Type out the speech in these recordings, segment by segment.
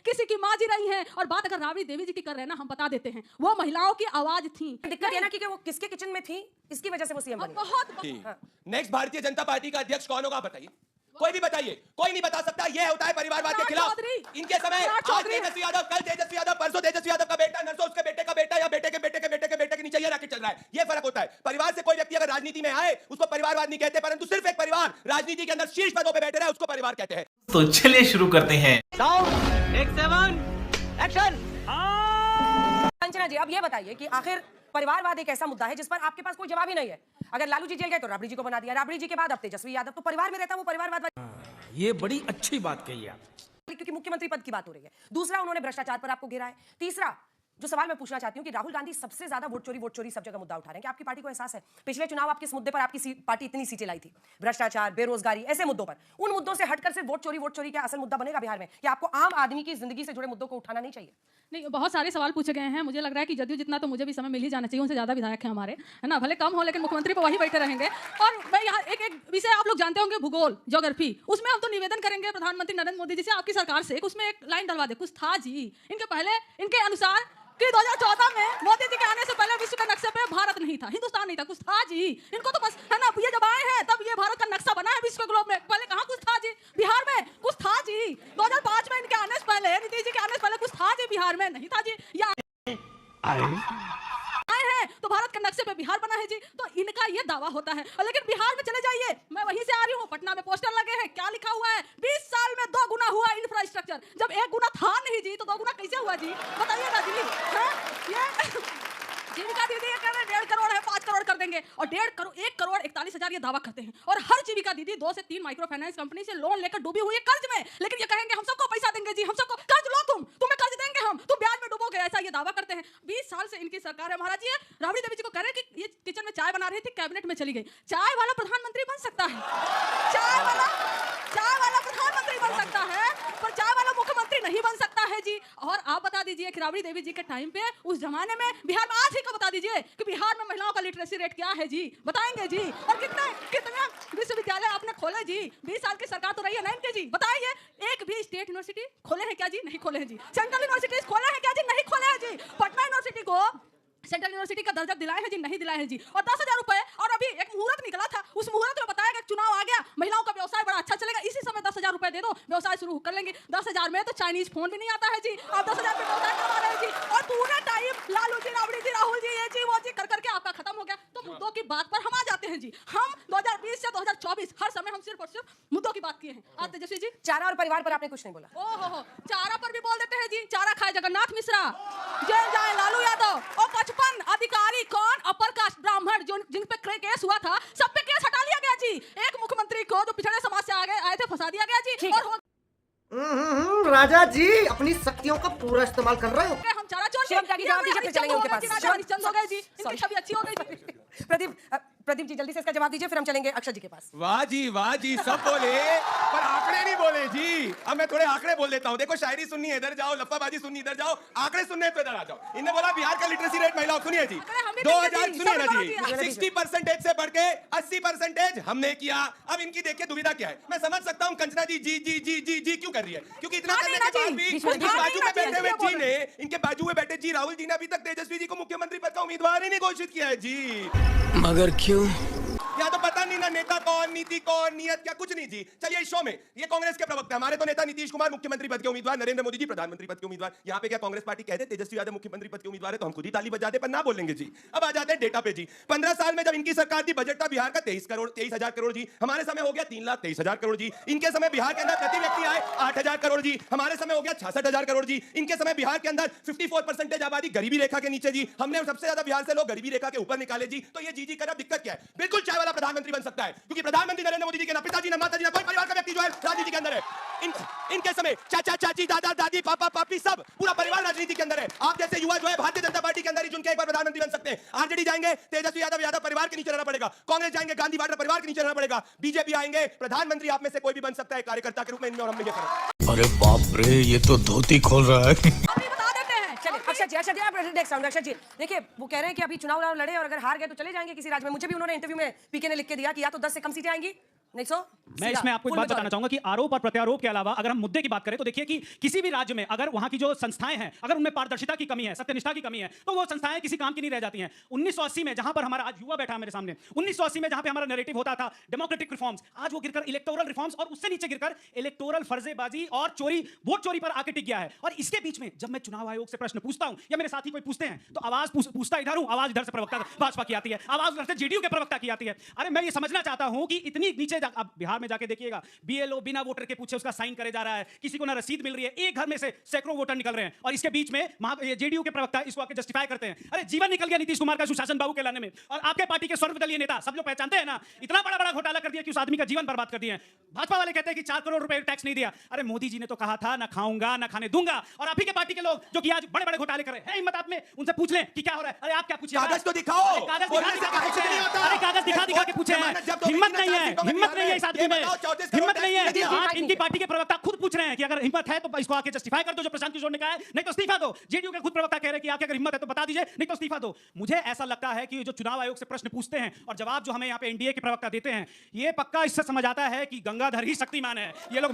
किसी की माँ जी रही हैं। और बात अगर राबड़ी देवी जी की कर रहे हैं ना, हम बता देते हैं, वो महिलाओं की आवाज थी। दिक्कत है ना कि वो किसके किचन में थी, इसकी वजह से वो सीएम बनी। बहुत नेक्स्ट भारतीय जनता पार्टी का अध्यक्ष कौन होगा बताइए? कोई भी बताइए, कोई नहीं बता सकता। ये होता है परिवारवाद के खिलाफ। इनके समय आज तेजस्वी यादव, कल तेजस्वी यादव, परसों तेजस्वी यादव का बेटा, नरसों उसके बेटे का बेटा, या बेटे के बेटे के बेटे के बेटे के नीचे ये रैकेट चल रहा है। ये फर्क होता है। परिवार से कोई व्यक्ति अगर राजनीति में आए उसको परिवारवाद नहीं कहते, परंतु सिर्फ एक परिवार राजनीति के अंदर शीर्ष पदों पे बैठे रहे उसको परिवार कहते हैं। तो चलिए शुरू करते हैं। कंचना जी, अब ये बताइए कि आखिर परिवारवाद एक ऐसा मुद्दा है जिस पर आपके पास कोई जवाब ही नहीं है। अगर लालू जी जेल गए तो राबड़ी जी को बना दिया, राबड़ी जी के बाद अब तेजस्वी यादव, तो परिवार में रहता वो परिवारवाद। ये बड़ी अच्छी बात कही आप, क्योंकि मुख्यमंत्री पद की बात हो रही है। दूसरा, उन्होंने भ्रष्टाचार पर आपको घेरा है। तीसरा, जो सवाल मैं पूछना चाहती हूँ कि राहुल गांधी सबसे ज्यादा वोट चोरी सब जगह मुद्दा उठा रहे हैं। कि आपकी पार्टी को एहसास है पिछले चुनाव आप किस मुद्दे पर आपकी पार्टी इतनी सीटें लाई थी? भ्रष्टाचार, बेरोजगारी, ऐसे मुद्दों पर। उन मुद्दों से हटकर सिर्फ वोट चोरी क्या असल मुद्दा बनेगा बिहार में? कि आपको आम आदमी की जिंदगी से जुड़े मुद्दों को उठाना नहीं चाहिए? नहीं, बहुत सारे सवाल पूछे गए हैं। मुझे लग रहा है कि जदयू जितना तो मुझे भी समय मिल ही जाना चाहिए, उनसे ज्यादा विधायक हैं हमारे, है ना। भले कम हो लेकिन मुख्यमंत्री पर वही बैठे रहेंगे। और मैं यहाँ एक विषय आप लोग जानते होंगे, भूगोल, ज्योग्राफी, उसमें हम तो निवेदन करेंगे प्रधानमंत्री नरेंद्र मोदी जी से, आपकी सरकार से, उसमें एक लाइन डलवा दे। कुछ था जी इनके पहले, इनके अनुसार कि 2014 में मोदी जी के आने से पहले विश्व के नक्शे पे भारत नहीं था, हिंदुस्तान नहीं था। कुछ था जी इनको तो बस, है ना। ये जब आए हैं तब ये भारत का नक्शा बना है विश्व ग्लोब में। पहले कहाँ कुछ था जी बिहार में? कुछ था जी 2005 में इनके आने से पहले, नीतीश जी के आने से पहले कुछ था जी बिहार में? नहीं था जी। आए हैं तो भारत के नक्शे पे बिहार बना है जी। तो इनका ये दावा होता है। लेकिन बिहार में चले जाइए, मैं वहीं से आ रही हूँ, पटना में पोस्टर लगे हैं, क्या लिखा हुआ है? 20 साल में 2 गुना हुआ इंफ्रास्ट्रक्चर। जब 1 गुना था नहीं जी, तो 2 गुना कैसे हुआ जी? बताइएगा जी। ये जीविका दीदी ये कह रहे हैं 1.5 करोड़ है, 5 करोड़ कर देंगे, और 1 करोड़ 41,000 ये दावा करते हैं। और हर जीविका दीदी 2 से 3 माइक्रो फाइनेंस कंपनी से लोन लेकर डूबी हुई है कर्ज में। लेकिन ये कहेंगे हम सबको पैसा देंगे जी, हम सबको कर्ज लो, तुम्हें कर्ज देंगे हम, तुम ब्याज में डूबोगे, ऐसा ये दावा करते हैं। 20 साल से इनकी सरकार है महाराज। ये राबड़ी देवी जी को कह रहे हैं कि ये किचन में चाय बना रही थी, कैबिनेट में चली गई। चाय वाला प्रधानमंत्री बन सकता है, चाय वाला प्रधानमंत्री बन सकता है, पर चाय वाला मुख्यमंत्री नहीं बन सकता है जी। और आप बता दीजिए कि राबड़ी देवी जी के टाइम पे, उस जमाने में बिहार में, आज ही का बता दीजिए कि बिहार में महिलाओं का लिटरेसी रेट क्या है जी? बताएंगे जी। और कितने विश्वविद्यालय आपने खोले जी? 20 साल की सरकार तो रही है ना इनके जी। बताइए, एक भी स्टेट यूनिवर्सिटी खोले हैं क्या जी? नहीं खोले हैं जी। सेंट्रल यूनिवर्सिटीज खोले हैं क्या जी? नहीं खोले हैं जी। पटना यूनिवर्सिटी को सेंट्रल यूनिवर्सिटी का दर्जा दिलाए हैं जी? नहीं दिलाए हैं जी। और 10,000 रुपए, और अभी एक मुहूर्त निकला था, उस मुहूर्त में बताया गया चुनाव आ गया, महिलाओं का व्यवसाय बड़ा अच्छा चलेगा, इसी समय 10,000 रुपए दे दो, व्यवसाय शुरू कर लेंगे। 10,000 में तो चाइनीज फोन भी नहीं आता है जी, आप 10,000 में व्यवसाय करवा रहे हैं जी। और पूरे टाइम लालू जी, राबड़ी जी, राहुल जी, ये जी वो जी कर करके आपका खत्म हो गया। तो मुद्दों की बात पर हम आ जाते हैं जी। हम 2020 से 2024 हर समय हम सिर्फ और सिर्फ मुद्दों की बात किए हैं। आज तेजस्वी जी चारा और परिवार पर आपने कुछ नहीं बोला। ओहो, चारा पर भी बोल देते हैं जी। चारा खाए जगन्नाथ मिश्रा, जेल जाए लालू यादव, और 55 अधिकारी कौन? अपर कास्ट ब्राह्मण जिन पे केस हुआ था, सब पे केस हटा लिया गया जी। एक मुख्यमंत्री को जो पिछड़े समाज से आए थे, फंसा दिया गया जी। और राजा जी अपनी शक्तियों का पूरा इस्तेमाल कर रहे हो। हम चारा चोर जवाब दीजिए, फिर चलेंगे उनके पास। चंद हो गए जी, इनकी छवि अच्छी हो गई जी। प्रदीप जी जल्दी से इसका जवाब दीजिए, फिर हम चलेंगे अक्षय जी के पास। वाह जी सब बोले, पर आंकड़े नहीं बोले जी। अब मैं थोड़े आंकड़े बोल देता हूँ। देखो, शायरी सुननी है इधर जाओ, लफ्फाबाजी सुननी इधर जाओ, आंकड़े सुनने तो इधर आ जाओ। इन्होंने बोला बिहार का लिटरेसी रेट महिलाओं, सुनिए जी, 2000 सुनिए ना जी, 60% से बढ़ के 80% हमने किया। अब इनकी देखिए दुविधा क्या है। मैं समझ सकता हूँ कंचना जी जी क्यों कर रही है, क्योंकि इतना करने के बाद भी इनके बाजू में बैठे हुए जी ने, इनके बाजू में बैठे जी राहुल जी ने अभी तक तेजस्वी जी को मुख्यमंत्री पद का उम्मीदवार ही नहीं घोषित किया है जी। मगर क्यों? या तो पता नहीं ना नेता कौन, नीति कौन, नियत क्या, कुछ नहीं जी। चलिए इस शो में ये कांग्रेस के प्रवक्ता, हमारे तो नेता नीतीश कुमार मुख्यमंत्री पद के उम्मीदवार, नरेंद्र मोदी जी प्रधानमंत्री पद के उम्मीदवार। यहाँ पे क्या कांग्रेस पार्टी कहते तेजस्वी यादव मुख्यमंत्री पद के उम्मीदवार है तो हम खुद ही ताली बजाते, पर ना बोलेंगे जी। अब आ जाते हैं डेटा पे जी। 15 साल में जब इनकी सरकार थी, बजट था बिहार का 23,000 करोड़ जी। हमारे समय हो गया 3,23,000 करोड़ जी। इनके समय बिहार के अंदर प्रति व्यक्ति आए 8,000 करोड़ जी। हमारे समय हो गया 66,000 करोड़ जी। इनके समय बिहार के अंदर 54% आबादी गरीबी रेखा के नीचे जी। हमने सबसे ज्यादा बिहार से लोग गरीबी रेखा के ऊपर निकाले जी। तो ये जी कर, दिक्कत क्या है? बिल्कुल चाय वाला प्रधानमंत्री बन सकता है, क्योंकि प्रधानमंत्री नरेंद्र मोदी जी के ना पिताजी ना माताजी ना कोई परिवार का व्यक्ति जो है राजनीति के अंदर है। इनके समय चाचा चाची, दादा दादी, पापा पापी, सब पूरा परिवार राजनीति के अंदर है। आप जैसे युवा जो है भारतीय जनता पार्टी के अंदर ही चुन के एक बार प्रधानमंत्री बन सकते हैं। आरजेडी जाएंगे, तेजस्वी यादव परिवार के नीचे रहना पड़ेगा। कांग्रेस जाएंगे, गांधी वाड्रा परिवार के नीचे रहना पड़ेगा। बीजेपी आएंगे, प्रधानमंत्री आप में से कोई भी बन सकता है कार्यकर्ता के रूप में। इनमें और हम में ये फर्क। अरे बाप रे, ये तो धोती खोल रहा है। अक्षय जी देखिए, वो कह रहे हैं कि अभी चुनाव लड़े और अगर हार गए तो चले जाएंगे किसी राज्य में। मुझे भी उन्होंने इंटरव्यू में पीके ने लिख के दिया कि या तो 10 से कम सीटें आएंगी नहीं सो मैं इसमें आपको एक बात बताना चाहूंगा कि आरोप और प्रत्यारोप के अलावा अगर हम मुद्दे की बात करें तो देखिए कि किसी भी राज्य में अगर वहां की जो संस्थाएं हैं अगर उनमें पारदर्शिता की कमी है, सत्यनिष्ठा की कमी है, तो वो संस्थाएं किसी काम की नहीं रह जाती हैं। 1980 में जहां पर हमारा आज युवा बैठा है मेरे सामने, 1980 में जहां पे हमारा नैरेटिव होता था डेमोक्रेटिक रिफॉर्म्स, आज वो गिरकर इलेक्टोरल रिफॉर्म्स और उससे नीचे गिरकर इलेक्टोरल फर्जेबाजी और चोरी, वोट चोरी पर आके टिक गया है। और इसके बीच में जब मैं चुनाव आयोग से प्रश्न पूछता हूं या मेरे साथी कोई पूछते हैं तो आवाज पूछता इधर हूं, आवाज इधर से प्रवक्ता भाजपा की आती है, आवाज उधर से जेडीयू के प्रवक्ता की आती है। अरे मैं ये समझना चाहता हूं कि इतनी नीचे अब बिहार में जाके देखिएगा, बीएलओ बिना वोटर के पूछे उसका साइन करे जा रहा है, किसी को ना रसीद मिल रही है, एक घर में से सैकड़ों वोटर निकल रहे हैं और इसके बीच में जेडीयू के प्रवक्ता इसको आके जस्टिफाई करते हैं। अरे जीवन निकल गया नीतीश कुमार का सुशासन बाबू के लाने में, और आपके पार्टी के सर्वदलीय नेता सब लोग पहचानते हैं ना, इतना बड़ा बड़ा घोटाला कर दिया कि उस आदमी का जीवन बर्बाद कर दिया है। भाजपा वाले कहते हैं कि 4 करोड़ रुपए टैक्स नहीं दिया। अरे मोदी जी ने तो कहा था ना खाऊंगा ना खाने दूंगा, और आप ही के पार्टी के लोग जो कि आज बड़े बड़े घोटाले कर रहे हैं, हिम्मत आप में उनसे पूछ लें कि क्या हो रहा है। अरे आप क्या पूछिए, कागज तो दिखाओ, कागज दिखा के पूछे, हिम्मत नहीं है इस आदमी में, हिम्मत नहीं है। आज इनकी पार्टी के प्रवक्ता खुद पूछ रहे हैं कि अगर हिम्मत है तो इसको आके जस्टिफाई कर दो जो प्रशांत किशोर ने कहा है, नहीं तो इस्तीफा दो। जेडीयू के खुद प्रवक्ता कह रहे हैं कि आके अगर हिम्मत है तो बता दीजिए, नहीं तो इस्तीफा दो। मुझे ऐसा लगता है कि जो चुनाव आयोग से प्रश्न पूछते हैं और जवाब जो हमें यहाँ पे एनडीए के प्रवक्ता देते हैं, ये पक्का इससे समझ आता है कि गंगाधर ही शक्तिमान है। ये लोग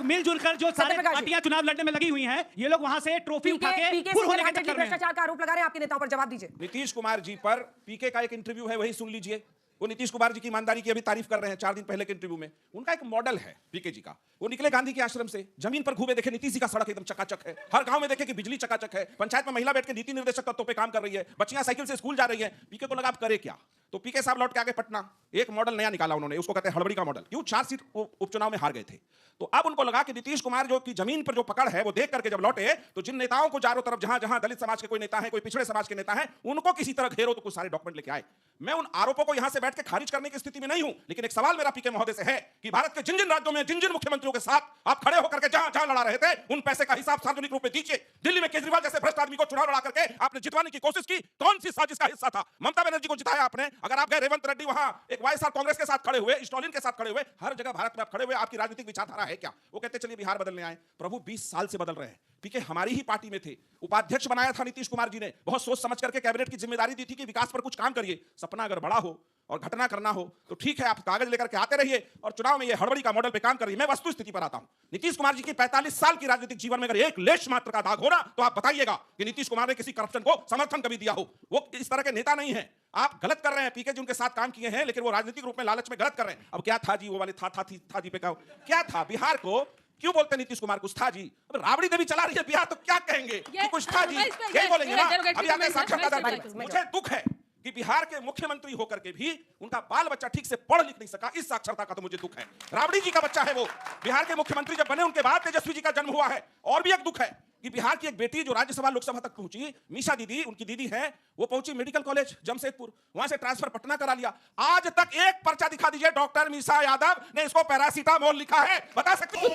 मिलजुल कर जो सारे पार्टियां चुनाव लड़ने में लगी हुई हैं, ये लोग वहां से ट्रॉफी उठा के फुल होने के चक्कर में भ्रष्टाचार का आरोप लगा रहे हैं। आपके नेताओं पर जवाब दीजिए। नीतीश कुमार जी पर पीके का एक इंटरव्यू है, वही सुन लीजिए। वो नीतीश कुमार जी की ईमानदारी की अभी तारीफ कर रहे हैं 4 दिन पहले के इंटरव्यू में। उनका एक मॉडल है पीके जी का, वो निकले गांधी के आश्रम से, जमीन पर घूमे, देखे नीतीश जी का सड़क एकदम चकाचक है, हर गांव में देखे कि बिजली चकाचक है, पंचायत में महिला बैठ के नीति निर्देशक तत्वों पे काम कर रही है, बच्चियां साइकिल से स्कूल जा रही है। पीके को लगा आप करे क्या, तो पीके साहब लौट के आगे पटना, एक मॉडल नया निकाला उन्होंने, उसको कहते हैं हड़बड़ी का मॉडल। क्यों? 4 सीट उपचुनाव में हार गए थे, तो अब उनको लगा कि नीतीश कुमार जो की जमीन पर जो पकड़ है वो देख करके जब लौटे, तो जिन नेताओं को चारों तरफ जहां जहां दलित समाज के कोई नेता है, कोई पिछड़े समाज के नेता है, उनको किसी तरह घेरो तो कुछ सारे डॉक्यूमेंट लेके आए। मैं उन आरोपों को यहां से बैठ के खारिज करने की स्थिति में नहीं हूं, लेकिन एक सवाल मेरा पीके महोदय से है कि भारत के जिन जिन राज्यों में जिन जिन मुख्यमंत्रियों के साथ आप खड़े होकर के जहां जहां लड़ा रहे थे, उन पैसे का हिसाब सार्वजनिक रूप में दीजिए। दिल्ली में केजरीवाल जैसे भ्रष्ट आदमी को चुनाव लड़ा करके आपने जितवाने की कोशिश की, कौन सी साजिश का हिस्सा था? ममता बनर्जी को जिताया आपने, अगर आप गए रेवंत रेड्डी वहां एक वाईएसआर कांग्रेस के साथ खड़े हुए, स्टालिन के साथ खड़े हुए, हर जगह भारत में आप खड़े हुए, आपकी राजनीतिक विचारधारा है क्या? वो कहते चलिए बिहार बदलने आए। प्रभु 20 साल से बदल रहे हैं। पीके हमारी ही पार्टी में थे, उपाध्यक्ष बनाया था नीतीश कुमार जी ने, बहुत सोच समझ करके कैबिनेट की जिम्मेदारी दी थी कि विकास पर कुछ काम करिए। सपना अगर बड़ा हो और घटना करना हो तो ठीक है, आप कागज लेकर के आते रहिए और चुनाव में ये हड़बड़ी का मॉडल पे काम करिए। मैं वस्तु स्थिति पर आता हूं। नीतीश कुमार जी की 45 साल की राजनीतिक जीवन में अगर एक लेश मात्र का दाग हो ना, तो आप बताइएगा कि नीतीश कुमार ने किसी करप्शन को समर्थन कभी दिया हो। वो इस तरह के नेता नहीं है। आप गलत कर रहे हैं। पीके जी उनके साथ काम किए हैं, लेकिन वो राजनीतिक रूप में लालच में गलत कर रहे हैं। अब क्या था जी, वो वाले था जी पे क्या था? बिहार को क्यों बोलते नीतीश कुमार? कुछ था जी। अब राबड़ी देवी चला रही है बिहार, तो क्या कहेंगे कि कुछ था जी? यही बोलेंगे ना। अभी आगे साक्षरता। मुझे दुख है कि बिहार के मुख्यमंत्री होकर के भी उनका बाल बच्चा ठीक से पढ़ लिख नहीं सका। इस साक्षरता का तो मुझे दुख है। राबड़ी जी का बच्चा है वो। बिहार के मुख्यमंत्री जब बने उनके बाद तेजस्वी जी का जन्म हुआ है। और भी एक दुख है कि बिहार की एक बेटी जो राज्यसभा लोकसभा तक पहुंची, मीशा दीदी, उनकी दीदी है, वो पहुंची मेडिकल कॉलेज जमशेदपुर, वहां से ट्रांसफर पटना करा लिया। आज तक एक पर्चा दिखा दीजिए डॉक्टर मीशा यादव ने इसको पैरासीटामोल लिखा है, बता सकते हैं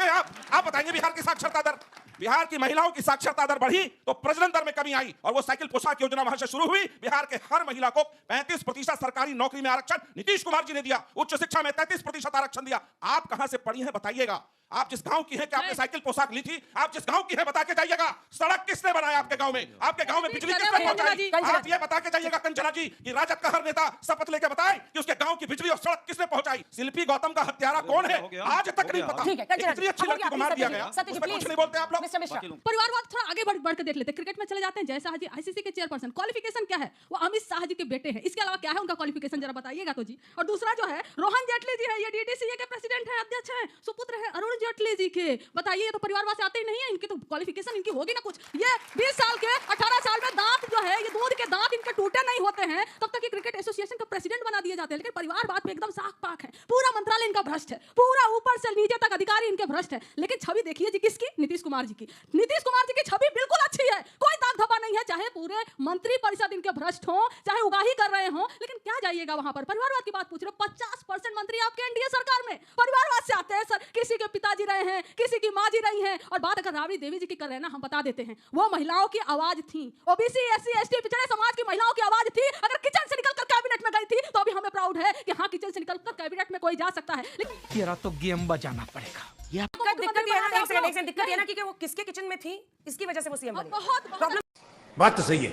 आप बताएंगे बिहार की साक्षरता दर? बिहार की महिलाओं की साक्षरता दर बढ़ी तो प्रजनन दर में कमी आई, और वो साइकिल पोशाक योजना वहां से शुरू हुई। बिहार के हर महिला को 35% सरकारी नौकरी में आरक्षण नीतीश कुमार जी ने दिया। उच्च शिक्षा में 33% आरक्षण दिया। आप कहां से पढ़ी हैं बताइएगा? आप जिस गांव की हैं, क्या आपने साइकिल पोशाक ली थी? आप जिस गांव की हैं बता के जाइएगा। सड़क किसने बनाया आपके गांव में? आपके गांव में बिजली किसने पहुंचाई? आप ये बता के जाइएगा कंचना जी कि राजद का हर नेता शपथ लेके बताए कि उसके गांव की बिजली और सड़क किसने पहुंचाई। शिल्पी गौतम का हत्यारा कौन है आज तक नहीं पता। इतनी अच्छी लड़की को मार दिया गया, कुछ नहीं बोलते आप लोग। परिवारवाद थोड़ा आगे बढ़ के देख लेते हैं। क्रिकेट में चले जाते हैं। जय शाह जी आईसीसी के चेयरपर्सन, क्वालिफिकेशन क्या है? वो अमित शाह जी के बेटे हैं। इसके अलावा क्या है उनका क्वालिफिकेशन, जरा बताइएगा तो जी। और दूसरा जो है रोहन जेटली जी है, ये डीडीसीए के प्रेसिडेंट है, अध्यक्ष है, सुपुत्र है अरुण जेटली जी के। बताइए, ये तो परिवारवाद से आते ही नहीं है। इनकी तो क्वालिफिकेशन इनकी होगी ना कुछ। ये 20 साल के 18 साल में दांत जो है, ये दूध के दांत इनके टूटे नहीं होते हैं तब तक क्रिकेट एसोसिएशन का प्रेसिडेंट बना दिए जाते हैं। लेकिन परिवारवाद पे एकदम साफ पाक है। पूरा मंत्रालय इनका भ्रष्ट है, पूरा ऊपर से नीचे तक अधिकारी इनके भ्रष्ट है। लेकिन छवि देखिए जी किसकी? नीतीश कुमार जी की। नीतीश कुमार जी की छवि बिल्कुल अच्छी है, कोई दाग धब्बा नहीं है। चाहे पूरे मंत्री परिषद इनके भ्रष्ट हो, चाहे उगाही कर रहे हो, लेकिन क्या जाइएगा वहां पर? परिवारवाद की बात पूछ रहे हो। 50% मंत्री आपके एनडीए सरकार में परिवारवाद से आते हैं सर। किसी के पिताजी रहे हैं, किसी की माँ जी रही हैं। और बात अगर राबड़ी देवी जी की कर रहे हैं ना, हम बता देते हैं, वो महिलाओं की आवाज थी। ओबीसी एससी एसटी पिछड़े समाज की महिलाओं की आवाज थी। अगर किचन से निकलकर कैबिनेट में गई थी तो अभी हमें प्राउड है कि हाँ, किचन से निकलकर कैबिनेट में कोई जा सकता है। लेकिन तेरा तो गेम बजाना पड़ेगा। दिक्कत ये है ना कि वो किसके किचन में थी, इसकी वजह से वो सीएम बनी। बहुत बात तो सही है।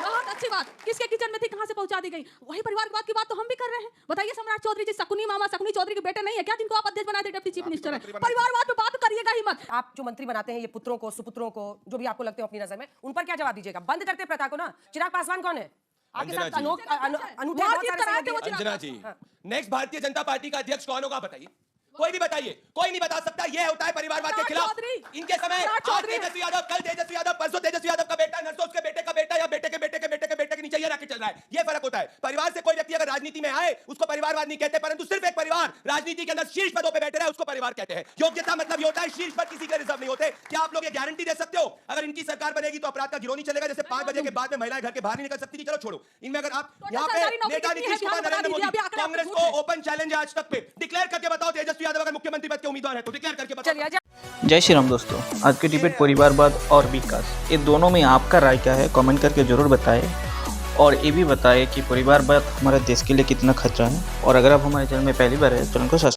बहुत अच्छी बात किसके किचन में थी, कहां से पहुंचा दी गई? वही परिवारवाद की बात तो हम भी कर रहे हैं। बताइए सम्राट चौधरी जी, शकुनी मामा शकुनी चौधरी के बेटे नहीं है क्या जिनको आप अध्यक्ष बनाए थे, डिप्टी चीफ मिनिस्टर है? परिवारवाद पे बात करिएगा ही मत। आप जो मंत्री बनाते हैं ये पुत्रों को सुपुत्रों को जो भी आपको लगते हो अपनी नजर में, उन पर क्या जवाब दीजिएगा? बंद करते प्रथा को ना। चिराग पासवान कौन है आपके अंजना साथ? जी। अनूठे बहुत सारे संबंध हैं। अंजना जी, नेक्स्ट भारतीय जनता पार्टी का अध्यक्ष कौन होगा बताइए? कोई भी बताइए, कोई नहीं बता सकता। ये होता है परिवारवाद के खिलाफ। इनके समय आज तेजस्वी यादव, कल तेजस्वी यादव, परसों तेजस्वी यादव का बेटा, नरसों उसके बेटे का बेटा या बेटे के बेटे के बेटे के बेटे के नीचे ये रख के चल रहा है। ये फर्क होता है। परिवार से कोई व्यक्ति अगर राजनीति में आए उसको परिवारवाद नहीं कहते, परंतु सिर्फ एक परिवार राजनीति के अंदर शीर्ष पदों पे बैठे रहे उसको परिवार कहते हैं। योग्यता मतलब ये होता है शीर्ष पद किसी के रिजर्व नहीं होते। क्या आप लोग ये गारंटी दे सकते हो अगर इनकी सरकार बनेगी तो अपराध का गिरोह नहीं चलेगा? जैसे 5 बजे के बाद में महिलाएं घर के बाहर नहीं निकल सकती थी, चलो छोड़ो। इनमें अगर आप यहाँ पे नेता नीतीश कुमार, नरेंद्र मोदी, कांग्रेस को ओपन चैलेंज आज तक पे डिक्लेयर करके बताओ तेजस्वी यादव अगर मुख्यमंत्री पद के उम्मीदवार है तो डिक्लेयर करके बताओ। जय श्री राम दोस्तों, आज की डिबेट परिवारवाद और विकास, ये दोनों में आपका राय क्या है? कमेंट करके ज़रूर बताएं और ये भी बताएं कि परिवारवाद हमारे देश के लिए कितना खतरा है। और अगर आप हमारे चैनल में पहली बार है, चैनल को सब्सक्राइब